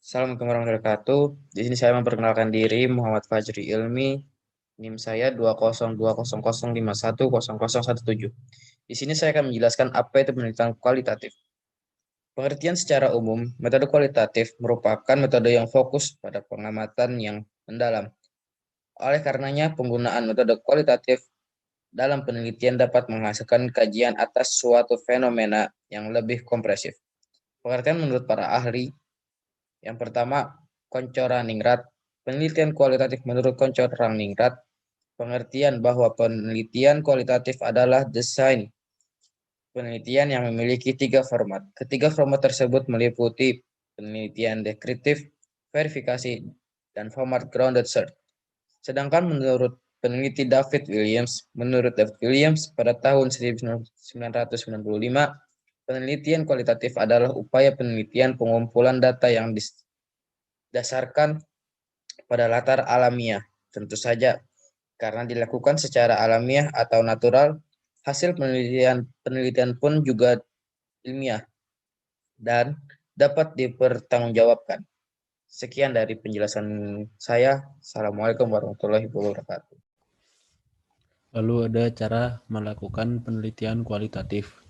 Assalamualaikum warahmatullahi wabarakatuh. Di sini saya memperkenalkan diri, Muhammad Fajri Ilmi. NIM saya 20200510017. Di sini saya akan menjelaskan apa itu penelitian kualitatif. Pengertian secara umum, metode kualitatif merupakan metode yang fokus pada pengamatan yang mendalam. Oleh karenanya, penggunaan metode kualitatif dalam penelitian dapat menghasilkan kajian atas suatu fenomena yang lebih kompresif. Pengertian menurut para ahli, yang pertama, Konco-Raningrat. Penelitian kualitatif menurut Konco-Raningrat, pengertian bahwa penelitian kualitatif adalah desain penelitian yang memiliki 3 format. Ketiga format tersebut meliputi penelitian deskriptif, verifikasi, dan format grounded search. Sedangkan menurut peneliti David Williams, pada tahun 1995, penelitian kualitatif adalah upaya penelitian pengumpulan data yang didasarkan pada latar alamiah. Tentu saja, karena dilakukan secara alamiah atau natural, hasil penelitian pun juga ilmiah dan dapat dipertanggungjawabkan. Sekian dari penjelasan saya. Assalamualaikum warahmatullahi wabarakatuh. Lalu ada cara melakukan penelitian kualitatif.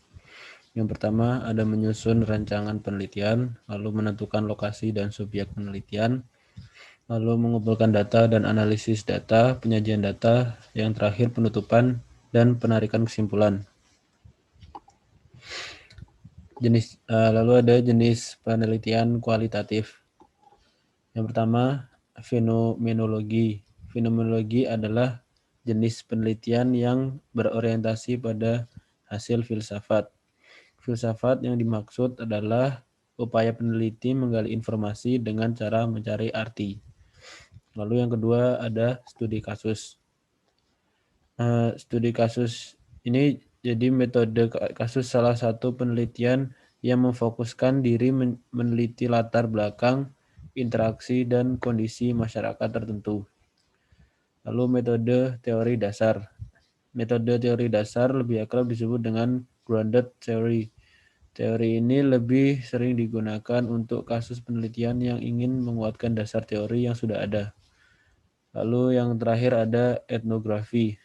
Yang pertama ada menyusun rancangan penelitian, lalu menentukan lokasi dan subjek penelitian, lalu mengumpulkan data dan analisis data, penyajian data, yang terakhir penutupan dan penarikan kesimpulan. Lalu ada jenis penelitian kualitatif. Yang pertama, fenomenologi. Fenomenologi adalah jenis penelitian yang berorientasi pada hasil filsafat. Filsafat yang dimaksud adalah upaya peneliti menggali informasi dengan cara mencari arti. Lalu yang kedua ada studi kasus. Studi kasus ini jadi metode kasus salah satu penelitian yang memfokuskan diri meneliti latar belakang, interaksi, dan kondisi masyarakat tertentu. Lalu metode teori dasar. Metode teori dasar lebih akrab disebut dengan grounded theory. Teori ini lebih sering digunakan untuk kasus penelitian yang ingin menguatkan dasar teori yang sudah ada. Lalu yang terakhir ada etnografi.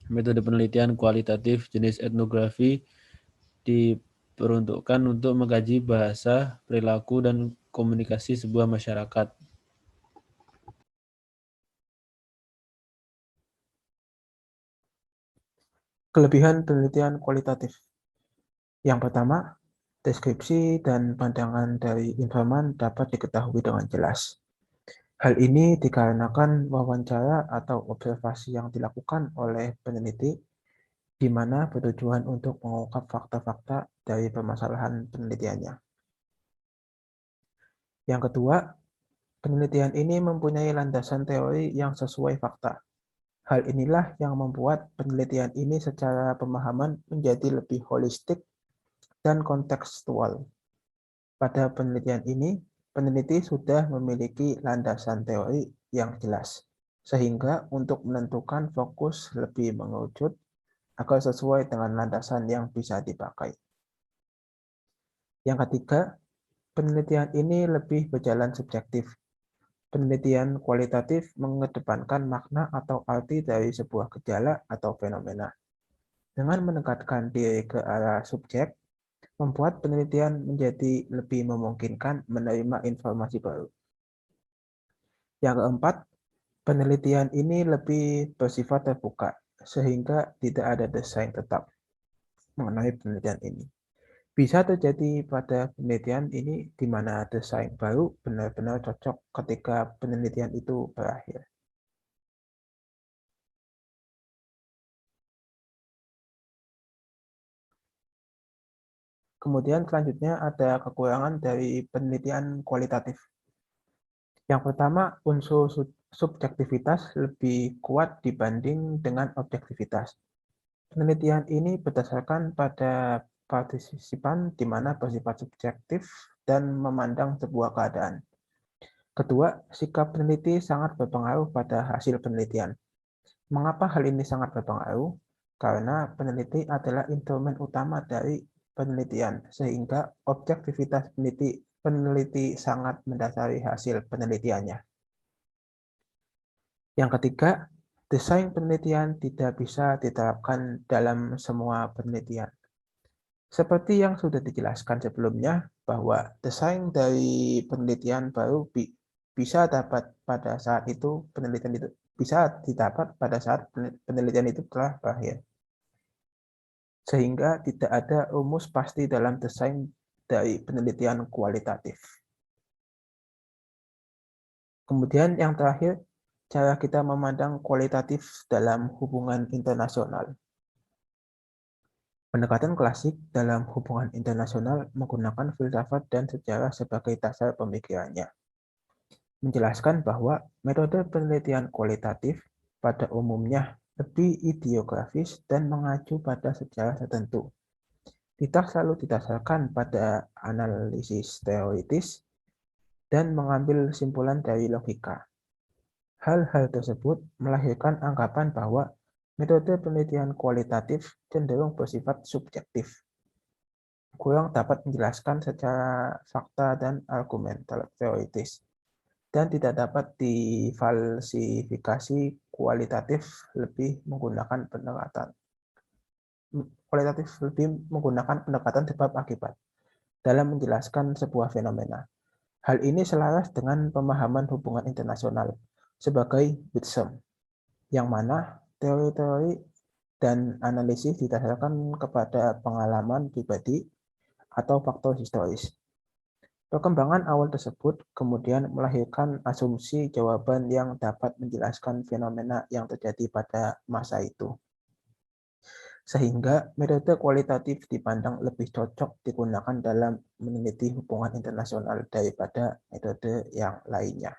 Metode penelitian kualitatif jenis etnografi diperuntukkan untuk mengkaji bahasa, perilaku, dan komunikasi sebuah masyarakat. Kelebihan penelitian kualitatif. Yang pertama, deskripsi dan pandangan dari informan dapat diketahui dengan jelas. Hal ini dikarenakan wawancara atau observasi yang dilakukan oleh peneliti di mana bertujuan untuk mengungkap fakta-fakta dari permasalahan penelitiannya. Yang kedua, penelitian ini mempunyai landasan teori yang sesuai fakta. Hal inilah yang membuat penelitian ini secara pemahaman menjadi lebih holistik dan kontekstual. Pada penelitian ini, peneliti sudah memiliki landasan teori yang jelas, sehingga untuk menentukan fokus lebih mengerucut agar sesuai dengan landasan yang bisa dipakai. Yang ketiga, penelitian ini lebih berjalan subjektif. Penelitian kualitatif mengedepankan makna atau arti dari sebuah gejala atau fenomena. Dengan mendekatkan diri ke arah subjek, membuat penelitian menjadi lebih memungkinkan menerima informasi baru. Yang keempat, penelitian ini lebih bersifat terbuka, sehingga tidak ada desain tetap mengenai penelitian ini. Bisa terjadi pada penelitian ini di mana desain baru benar-benar cocok ketika penelitian itu berakhir. Kemudian selanjutnya ada kekurangan dari penelitian kualitatif. Yang pertama, unsur subjektivitas lebih kuat dibanding dengan objektivitas. Penelitian ini berdasarkan pada partisipan di mana bersifat subjektif dan memandang sebuah keadaan. Kedua, sikap peneliti sangat berpengaruh pada hasil penelitian. Mengapa hal ini sangat berpengaruh? Karena peneliti adalah instrumen utama dari penelitian, sehingga objektivitas peneliti peneliti sangat mendasari hasil penelitiannya. Yang ketiga, desain penelitian tidak bisa diterapkan dalam semua penelitian. Seperti yang sudah dijelaskan sebelumnya, bahwa desain dari penelitian baru bisa dapat pada saat itu penelitian itu bisa didapat pada saat penelitian itu telah berakhir. Sehingga tidak ada rumus pasti dalam desain dari penelitian kualitatif. Kemudian yang terakhir, cara kita memandang kualitatif dalam hubungan internasional. Pendekatan klasik dalam hubungan internasional menggunakan filsafat dan sejarah sebagai dasar pemikirannya. Menjelaskan bahwa metode penelitian kualitatif pada umumnya lebih ideografis dan mengacu pada sejarah tertentu. Tidak selalu didasarkan pada analisis teoritis dan mengambil kesimpulan dari logika. Hal-hal tersebut melahirkan anggapan bahwa metode penelitian kualitatif cenderung bersifat subjektif, kurang dapat menjelaskan secara fakta dan argumen teoritis, dan tidak dapat difalsifikasi kualitatif lebih menggunakan pendekatan sebab akibat dalam menjelaskan sebuah fenomena. Hal ini selaras dengan pemahaman hubungan internasional sebagai wisdom, yang mana teori-teori dan analisis didasarkan kepada pengalaman pribadi atau faktor historis. Perkembangan awal tersebut kemudian melahirkan asumsi jawaban yang dapat menjelaskan fenomena yang terjadi pada masa itu. Sehingga metode kualitatif dipandang lebih cocok digunakan dalam meneliti hubungan internasional daripada metode yang lainnya.